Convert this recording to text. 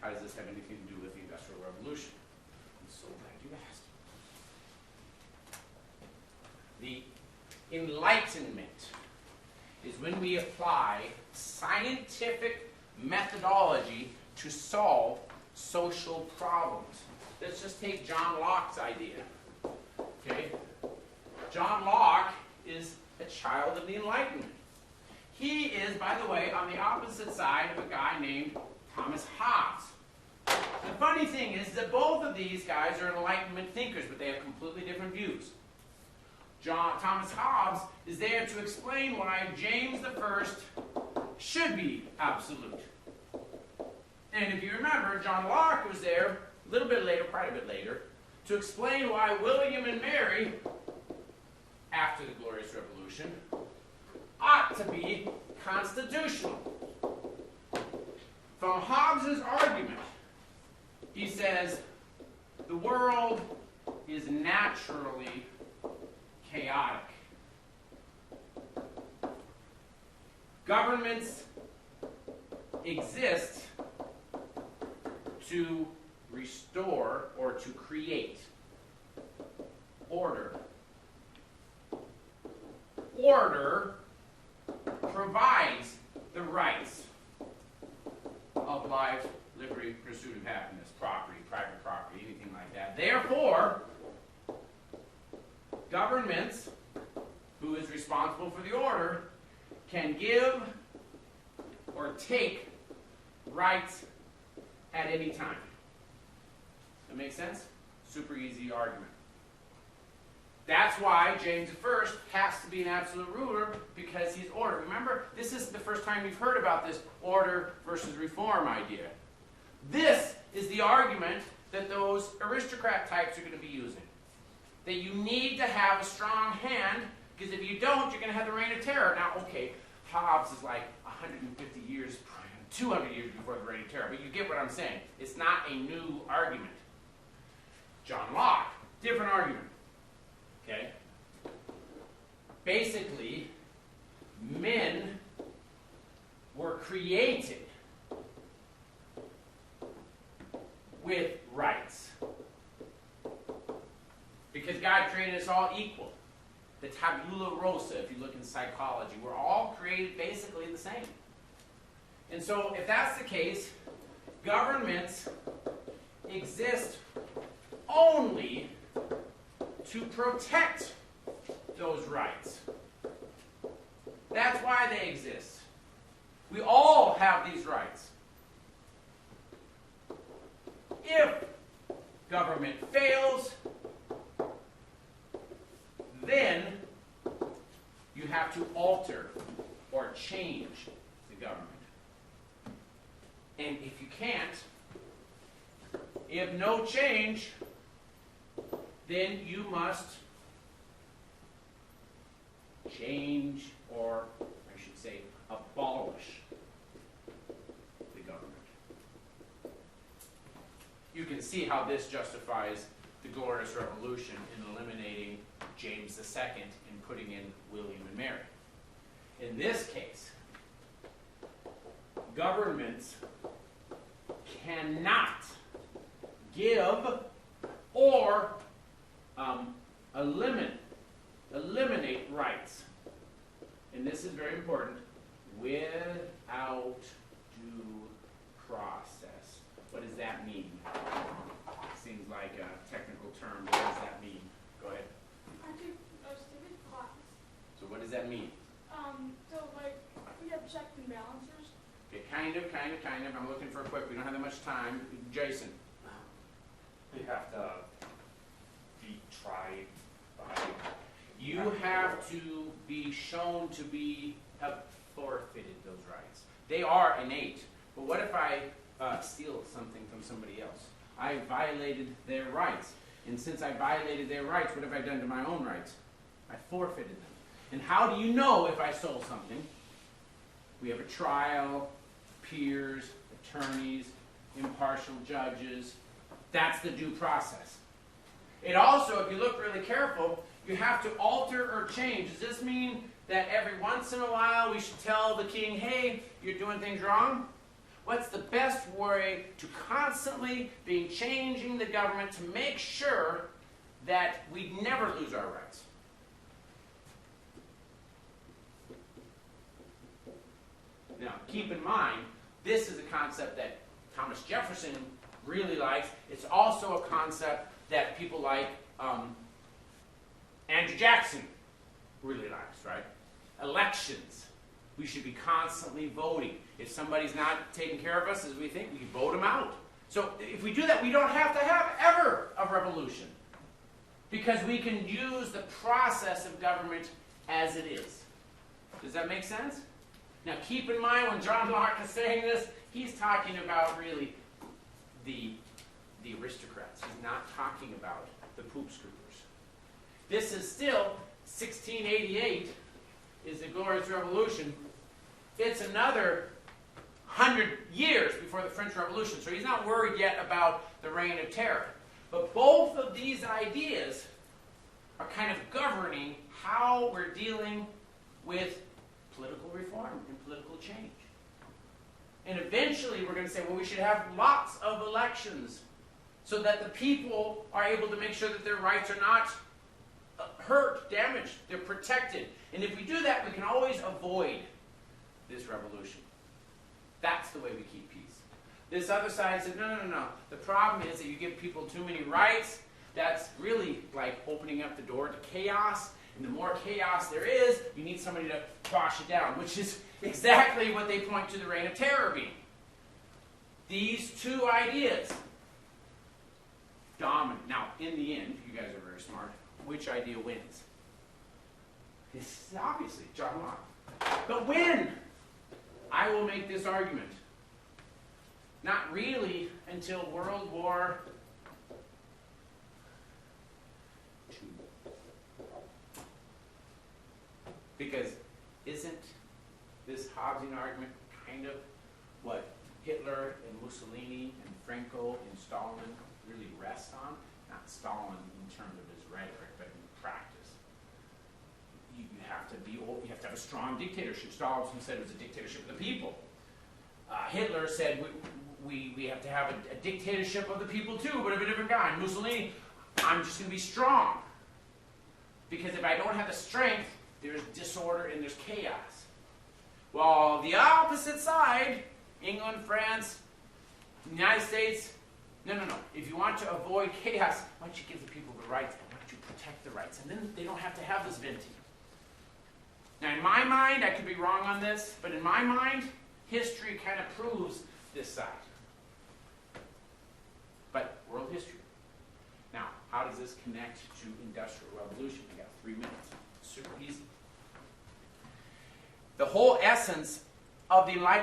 How does this have anything to do with the Industrial Revolution? I'm so glad you asked. The Enlightenment is when we apply scientific methodology to solve social problems. Let's just take John Locke's idea. Okay? John Locke is a child of the Enlightenment. He is, by the way, on the opposite side of a guy named Thomas Hobbes. The funny thing is that both of these guys are Enlightenment thinkers, but they have completely different views. Thomas Hobbes is there to explain why James I should be absolute. And if you remember, John Locke was there a little bit later, quite a bit later, to explain why William and Mary, after the Glorious Revolution, ought to be constitutional. From Hobbes' argument, he says, the world is naturally chaotic. Governments exist to restore or to create order. Order provides the rights of life, liberty, pursuit of happiness, property, private property, anything like that. Therefore, governments, who is responsible for the order, can give or take rights at any time. That makes sense? Super easy argument. That's why James I has to be an absolute ruler, because he's order. Remember, this isn't the first time you've heard about this order versus reform idea. This is the argument that those aristocrat types are going to be using. That you need to have a strong hand, because if you don't, you're going to have the reign of terror. Now, okay, Hobbes is like 150 years, 200 years before the reign of terror, but you get what I'm saying. It's not a new argument. John Locke, different argument. Okay? Basically, men were created with rights. Because God created us all equal. The tabula rasa, if you look in psychology, we're all created basically the same. And so, if that's the case, governments exist only to protect those rights. That's why they exist. We all have these rights. If government fails, then you have to alter or change the government. And if you can't, if no change, then you must change, or I should say, abolish the government. You can see how this justifies the Glorious Revolution in eliminating James II and putting in William and Mary. In this case, governments cannot give or eliminate rights. And this is very important, without due process. What does that mean? Seems like a technical term, but what does that mean? Go ahead. I took a civic class. So what does that mean? So like, we have checks and balances. Okay, kind of. I'm looking for a quick, we don't have that much time. Jason. You have to be tried by... You have to be shown to have forfeited those rights. They are innate. But what if I steal something from somebody else? I violated their rights. And since I violated their rights, what have I done to my own rights? I forfeited them. And how do you know if I stole something? We have a trial, peers, attorneys, impartial judges. That's the due process. It also, if you look really careful, you have to alter or change. Does this mean that every once in a while we should tell the king, hey, you're doing things wrong? What's the best way to constantly be changing the government to make sure that we never lose our rights? Now, keep in mind, this is a concept that Thomas Jefferson really likes. It's also a concept that people like Andrew Jackson really likes, right? Elections. We should be constantly voting. If somebody's not taking care of us as we think, we can vote them out. So if we do that, we don't have to have ever a revolution, because we can use the process of government as it is. Does that make sense? Now keep in mind, when John Locke is saying this, he's talking about really the aristocrats. He's not talking about the poop scoopers. This is still 1688 is the Glorious Revolution. It's another 100 years before the French Revolution, so he's not worried yet about the Reign of Terror. But both of these ideas are kind of governing how we're dealing with political reform and political change. And eventually we're going to say, well, we should have lots of elections so that the people are able to make sure that their rights are not hurt, damaged, they're protected. And if we do that, we can always avoid this revolution. That's the way we keep peace. This other side said, no. The problem is that you give people too many rights. That's really like opening up the door to chaos. And the more chaos there is, you need somebody to quash it down, which is exactly what they point to the Reign of Terror being. These two ideas dominate. Now, in the end, you guys are very smart. Which idea wins? It's obviously John Locke. But when? I will make this argument. Not really until World War II. Because isn't this Hobbesian argument kind of what Hitler and Mussolini and Franco and Stalin really rest on? Not Stalin in terms of his rhetoric, but in practice. You have to have a strong dictatorship. Stalin said it was a dictatorship of the people. Hitler said we have to have a dictatorship of the people too, but of a different kind. Mussolini, I'm just going to be strong. Because if I don't have the strength, there's disorder and there's chaos. Well, the opposite side, England, France, the United States, no. If you want to avoid chaos, why don't you give the people the rights? Why don't you protect the rights? And then they don't have to have this venting. Now, in my mind, I could be wrong on this, but in my mind, history kind of proves this side. But world history. Now, how does this connect to Industrial Revolution? We got 3 minutes. Super easy. The whole essence of the Enlightenment